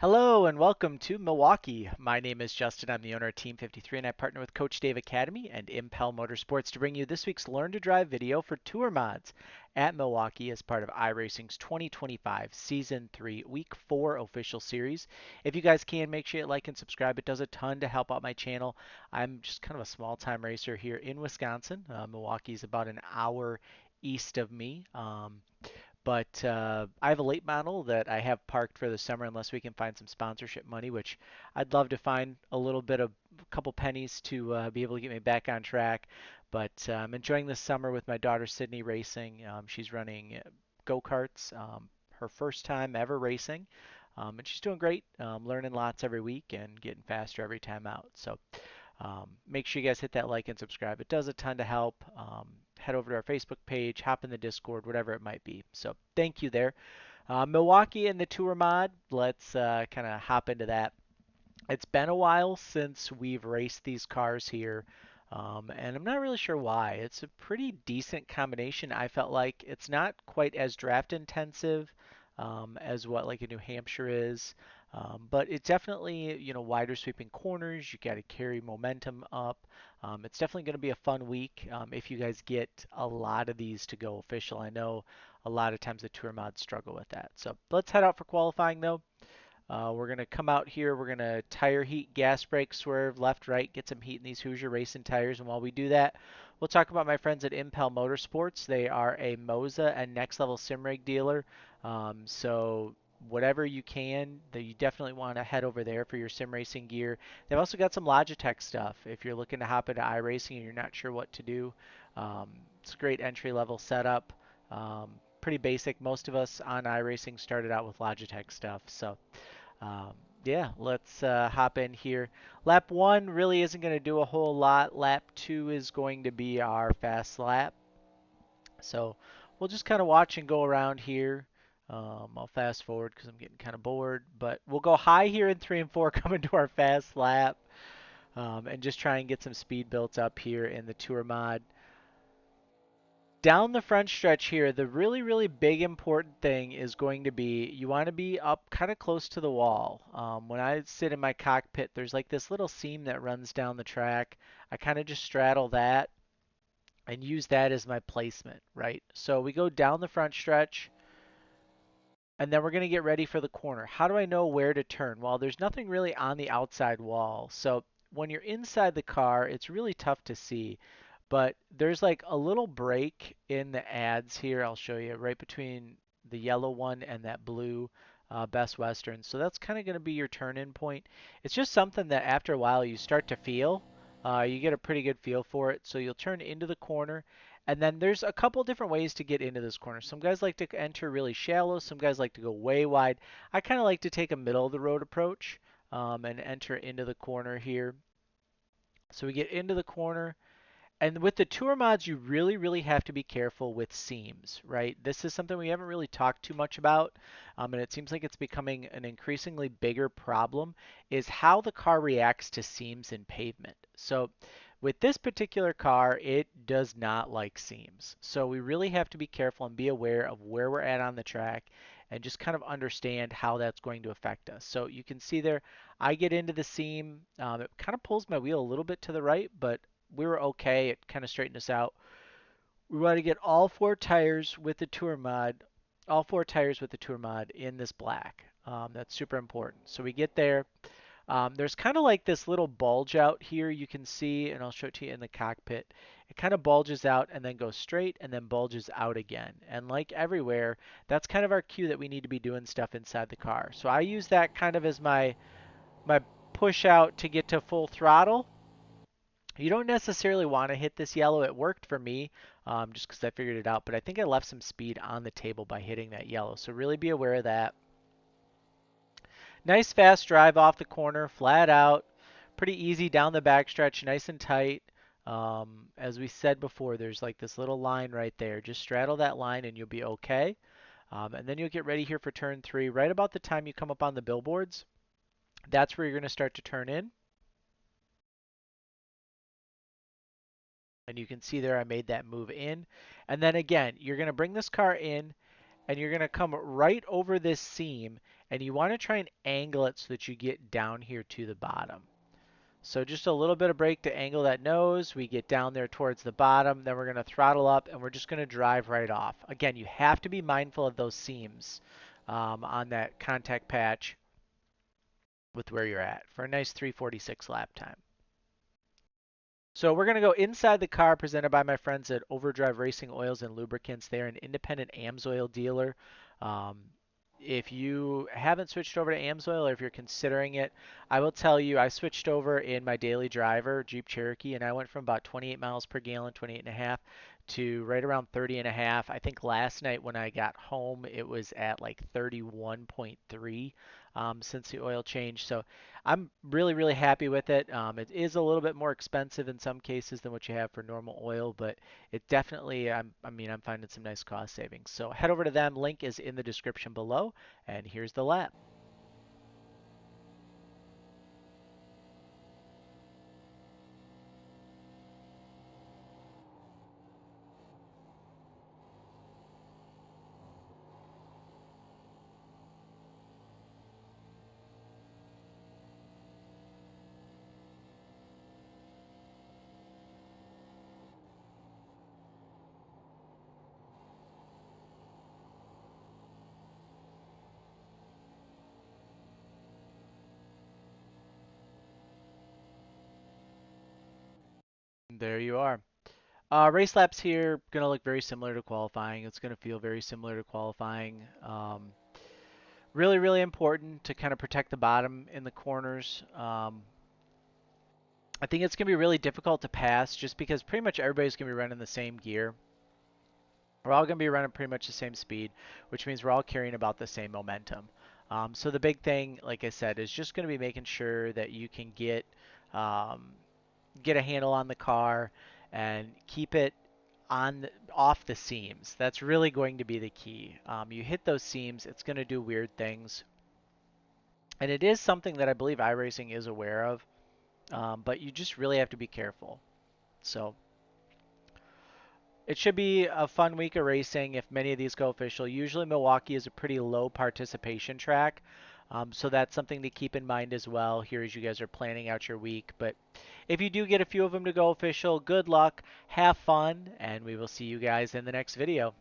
Hello and welcome to Milwaukee. My name is Justin. I'm the owner of Team 53 and I partner with Coach Dave Academy and Impel Motorsports to bring you this week's Learn to Drive video for Tour Mods at Milwaukee as part of iRacing's 2025 Season 3 Week 4 official series. If you guys can, make sure you like and subscribe. It does a ton to help out my channel. I'm just kind of a small time racer here in Wisconsin. Milwaukee is about an hour east of me. But I have a late model that I have parked for the summer unless we can find some sponsorship money, which I'd love to find a little bit of a couple pennies to be able to get me back on track. But I'm enjoying this summer with my daughter Sydney racing. She's running go-karts, her first time ever racing. And she's doing great, learning lots every week and getting faster every time out. So make sure you guys hit that like and subscribe. It does a ton to help. Head over to our Facebook page, hop in the Discord, whatever it might be. So thank you there. Milwaukee and the Tour Mod, let's kind of hop into that. It's been a while since we've raced these cars here, and I'm not really sure why. It's a pretty decent combination. I felt like it's not quite as draft intensive as what like a New Hampshire is, but it's definitely wider sweeping corners. You got to carry momentum up. It's definitely going to be a fun week if you guys get a lot of these to go official. I know a lot of times the tour mods struggle with that. So let's head out for qualifying though. We're going to come out here. We're going to tire heat, gas brake, swerve, left, right, get some heat in these Hoosier racing tires. And while we do that, we'll talk about my friends at Impel Motorsports. They are a Moza and Next Level Sim Rig dealer. So whatever you can, that you definitely want to head over there for your sim racing gear. They've also got some Logitech stuff. If you're looking to hop into iRacing and you're not sure what to do, it's a great entry level setup. Pretty basic. Most of us on iRacing started out with Logitech stuff. So um, yeah, let's hop in here. Lap 1 really isn't going to do a whole lot. Lap 2 is going to be our fast lap. So we'll just kind of watch and go around here. I'll fast forward because I'm getting kind of bored. But we'll go high here in 3 and 4 coming to our fast lap. And just try and get some speed built up here in the Tour mod. Down the front stretch here, the really, really big important thing is going to be you want to be up kind of close to the wall. When I sit in my cockpit, there's like this little seam that runs down the track. I kind of just straddle that and use that as my placement, right? So we go down the front stretch and then we're going to get ready for the corner. How do I know where to turn? Well, there's nothing really on the outside wall. So when you're inside the car, it's really tough to see. But there's like a little break in the ads here. I'll show you right between the yellow one and that blue Best Western. So that's kind of going to be your turn-in point. It's just something that after a while you start to feel. You get a pretty good feel for it. So you'll turn into the corner. And then there's a couple different ways to get into this corner. Some guys like to enter really shallow. Some guys like to go way wide. I kind of like to take a middle of the road approach and enter into the corner here. So we get into the corner. And with the tour mods, you really, really have to be careful with seams, right? This is something we haven't really talked too much about, and it seems like it's becoming an increasingly bigger problem, is how the car reacts to seams in pavement. So with this particular car, it does not like seams. So we really have to be careful and be aware of where we're at on the track and just kind of understand how that's going to affect us. So you can see there, I get into the seam. It kind of pulls my wheel a little bit to the right, but we were okay. It kind of straightened us out. We want to get all four tires with the tour mod, all four tires with the tour mod in this black. That's super important. So we get there. There's kind of like this little bulge out here you can see, and I'll show it to you in the cockpit. It kind of bulges out and then goes straight and then bulges out again. And like everywhere, that's kind of our cue that we need to be doing stuff inside the car. So I use that kind of as my push out to get to full throttle. You don't necessarily want to hit this yellow. It worked for me just because I figured it out, but I think I left some speed on the table by hitting that yellow. So really be aware of that. Nice fast drive off the corner, flat out. Pretty easy down the backstretch, nice and tight. As we said before, there's like this little line right there. Just straddle that line and you'll be okay. And then you'll get ready here for turn 3. Right about the time you come up on the billboards, that's where you're going to start to turn in. And you can see there I made that move in. And then again, you're going to bring this car in and you're going to come right over this seam and you want to try and angle it so that you get down here to the bottom. So just a little bit of brake to angle that nose. We get down there towards the bottom. Then we're going to throttle up and we're just going to drive right off. Again, you have to be mindful of those seams on that contact patch with where you're at for a nice 346 lap time. So we're going to go inside the car presented by my friends at Overdrive Racing Oils and Lubricants. They're an independent AMSOIL dealer. Um, if you haven't switched over to AMSOIL or if you're considering it, I will tell you I switched over in my daily driver, Jeep Cherokee, and I went from about 28 miles per gallon, 28 and a half, to right around 30 and a half. I think last night when I got home, it was at like 31.3 since the oil change. So I'm really, really happy with it. It is a little bit more expensive in some cases than what you have for normal oil, but it definitely, I'm finding some nice cost savings. So head over to them. Link is in the description below, and here's the lap. There you are. Race laps here going to look very similar to qualifying. It's going to feel very similar to qualifying. Really, really important to kind of protect the bottom in the corners. I think it's going to be really difficult to pass just because pretty much everybody's going to be running the same gear. We're all going to be running pretty much the same speed, which means we're all carrying about the same momentum. So the big thing, like I said, is just going to be making sure that you can um, get a handle on the car and keep it off the seams. That's really going to be the key. You hit those seams, it's going to do weird things, and it is something that I believe iRacing is aware of. But you just really have to be careful. So it should be a fun week of racing if many of these go official. Usually Milwaukee is a pretty low participation track. So that's something to keep in mind as well here as you guys are planning out your week. But if you do get a few of them to go official, good luck, have fun, and we will see you guys in the next video.